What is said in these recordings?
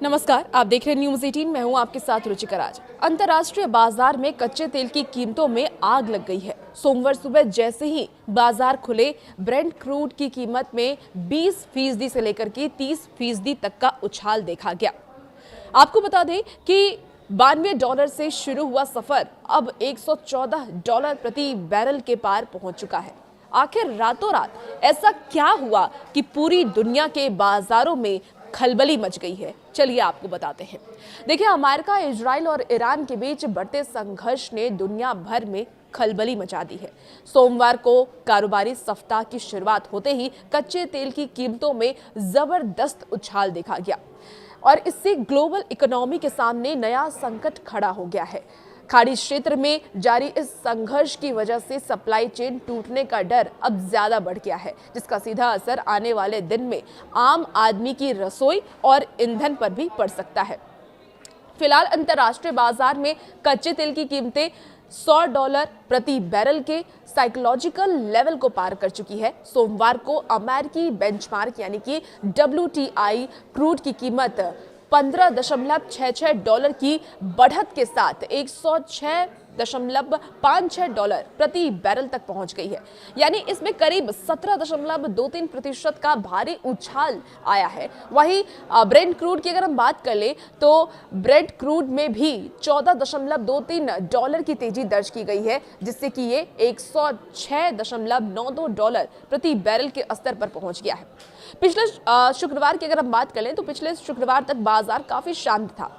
नमस्कार, आप देख रहे हैं न्यूज़ 18। मैं हूं आपके साथ रुचिका राज। अंतर्राष्ट्रीय बाजार में कच्चे तेल की कीमतों में आग लग गई है। सोमवार सुबह जैसे ही बाजार खुले, ब्रेंट क्रूड की कीमत में 20% से लेकर के 30% तक का उछाल देखा गया। आपको बता दें कि $92 से शुरू हुआ सफर अब $114 प्रति बैरल के पार पहुंच चुका है। आखिर रातों रात ऐसा क्या हुआ कि पूरी दुनिया के बाजारों में खलबली मच गई है? चलिए आपको बताते हैं। देखिए, अमेरिका, इजराइल और ईरान के बीच बढ़ते संघर्ष ने दुनिया भर में खलबली मचा दी है। सोमवार को कारोबारी सप्ताह की शुरुआत होते ही कच्चे तेल की कीमतों में जबरदस्त उछाल देखा गया और इससे ग्लोबल इकोनॉमी के सामने नया संकट खड़ा हो गया है। खाड़ी क्षेत्र में जारी इस संघर्ष की वजह से सप्लाई चेन टूटने का डर अब ज्यादा बढ़ गया है, जिसका सीधा असर आने वाले दिन में आम आदमी की रसोई और ईंधन पर भी पड़ सकता है। फिलहाल अंतर्राष्ट्रीय बाजार में कच्चे तेल की कीमतें $100 प्रति बैरल के साइकोलॉजिकल लेवल को पार कर चुकी है। सोमवार को अमेरिकी बेंचमार्क यानी कि WTI क्रूड की कीमत $15.66 की बढ़त के साथ $106.56 प्रति बैरल तक पहुंच गई है। यानी इसमें करीब 17.23% का भारी उछाल आया है। वहीं ब्रेंट क्रूड की अगर हम बात कर ले तो ब्रेंट क्रूड में भी $14.23 की तेजी दर्ज की गई है, जिससे कि ये $106.92 प्रति बैरल के स्तर पर पहुंच गया है। पिछले शुक्रवार की अगर हम बात करें तो पिछले शुक्रवार तक बाजार काफी शांत था।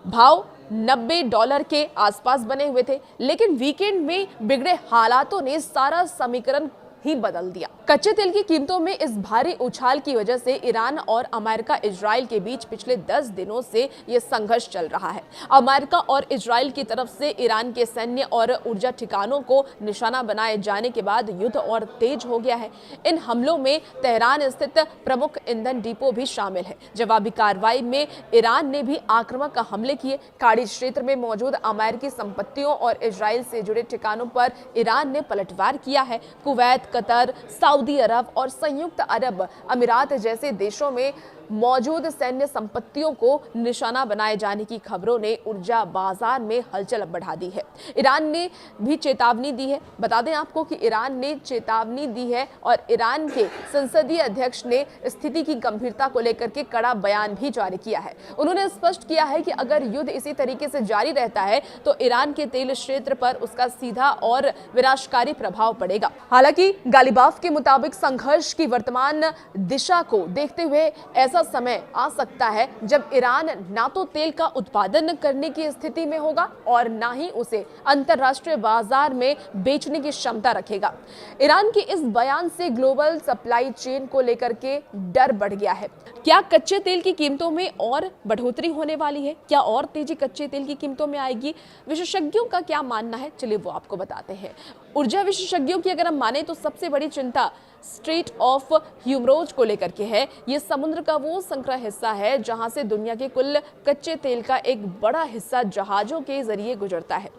भाव $90 के आसपास बने हुए थे, लेकिन वीकेंड में बिगड़े हालातों ने सारा समीकरण ही बदल दिया। कच्चे तेल की कीमतों में इस भारी उछाल की वजह से ईरान और अमेरिका इजराइल के बीच पिछले 10 दिनों से यह संघर्ष चल रहा है। अमेरिका और इजराइल की तरफ से ईरान के सैन्य और ऊर्जा ठिकानों को निशाना बनाए जाने के बाद युद्ध और तेज हो गया है। इन हमलों में तेहरान स्थित प्रमुख ईंधन डिपो भी शामिल है। जवाबी कार्रवाई में ईरान ने भी आक्रामक हमले किए। खाड़ी क्षेत्र में मौजूद अमेरिकी संपत्तियों और इजराइल से जुड़े ठिकानों पर ईरान ने पलटवार किया है। कुवैत, कतर, सऊदी अरब और संयुक्त अरब अमीरात जैसे देशों में मौजूद सैन्य संपत्तियों को निशाना बनाए जाने की खबरों ने ऊर्जा बाजार में हलचल बढ़ा दी है। ईरान ने भी चेतावनी दी है। बता दें आपको कि ईरान ने चेतावनी दी है और ईरान के संसदीय अध्यक्ष ने स्थिति की गंभीरता को लेकर के कड़ा बयान भी जारी किया है। उन्होंने स्पष्ट किया है कि अगर युद्ध इसी तरीके से जारी रहता है तो ईरान के तेल क्षेत्र पर उसका सीधा और विनाशकारी प्रभाव पड़ेगा। हालांकि गालिबाफ के मुताबिक संघर्ष की वर्तमान दिशा को देखते हुए ऐसा समय आ सकता है जब ईरान ना तो तेल का उत्पादन करने की स्थिति में होगा और ना ही उसे अंतर्राष्ट्रीय बाजार में बेचने की क्षमता रखेगा। ईरान के इस बयान से ग्लोबल सप्लाई चेन को लेकर के डर बढ़ गया है। क्या कच्चे तेल की कीमतों में और बढ़ोतरी होने वाली है? क्या और तेजी कच्चे तेल की कीमतों में आएगी? विशेषज्ञों का क्या मानना है, चलिए वो आपको बताते हैं। ऊर्जा विशेषज्ञों की अगर हम माने तो सबसे बड़ी चिंता स्ट्रेट ऑफ हॉर्मुज़ को लेकर के है। ये समुद्र का वो संकरा हिस्सा है जहां से दुनिया के कुल कच्चे तेल का एक बड़ा हिस्सा जहाजों के जरिए गुजरता है।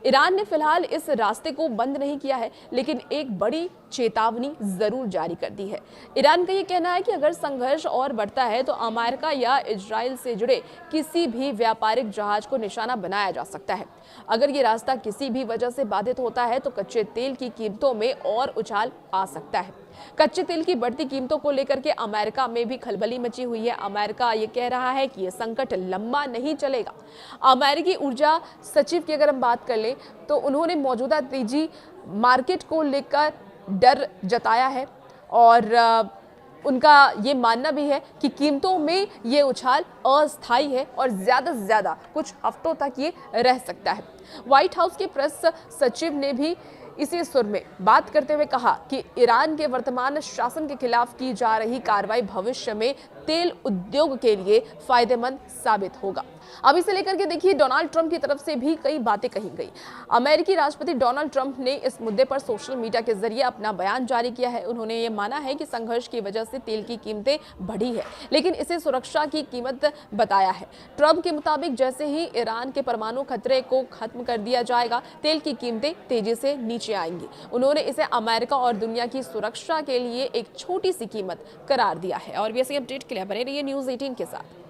ईरान ने फिलहाल इस रास्ते को बंद नहीं किया है, लेकिन एक बड़ी चेतावनी जरूर जारी कर दी है। ईरान का ये कहना है कि अगर संघर्ष और बढ़ता है तो अमेरिका या इजराइल से जुड़े किसी भी व्यापारिक जहाज को निशाना बनाया जा सकता है। अगर ये रास्ता किसी भी वजह से बाधित होता है तो कच्चे तेल की कीमतों में और उछाल आ सकता है। कच्चे तेल की बढ़ती कीमतों को लेकर के अमेरिका में भी खलबली मची हुई है। अमेरिका ये कह रहा है कि ये संकट लंबा नहीं चलेगा। अमेरिकी ऊर्जा सचिव की अगर हम बात कर ले तो उन्होंने मौजूदा तेजी मार्केट को लेकर डर जताया है और उनका ये मानना भी है कि कीमतों में ये उछाल अस्थायी है और ज्यादा से ज्यादा कुछ हफ्तों तक ये रह सकता है। व्हाइट हाउस के प्रेस सचिव ने भी इसी सुर में बात करते हुए कहा कि ईरान के वर्तमान शासन के खिलाफ की जा रही कार्रवाई भविष्य में तेल उद्योग के लिए फायदेमंद साबित होगा। अब इसे लेकर के देखिए, डोनाल्ड ट्रंप की तरफ से भी कई बातें कही गई। अमेरिकी राष्ट्रपति डोनाल्ड ट्रंप ने इस मुद्दे पर सोशल मीडिया के जरिए अपना बयान जारी किया है। उन्होंने ये माना है कि संघर्ष की वजह से तेल की कीमतें बढ़ी है, लेकिन इसे सुरक्षा की कीमत बताया है। ट्रंप के मुताबिक जैसे ही ईरान के परमाणु खतरे को खत्म कर दिया जाएगा, तेल की कीमतें तेजी से नीचे आएंगी। उन्होंने इसे अमेरिका और दुनिया की सुरक्षा के लिए एक छोटी सी कीमत करार दिया है। और वैसे अपडेट के लिए बने रहिए न्यूज़ 18 के साथ।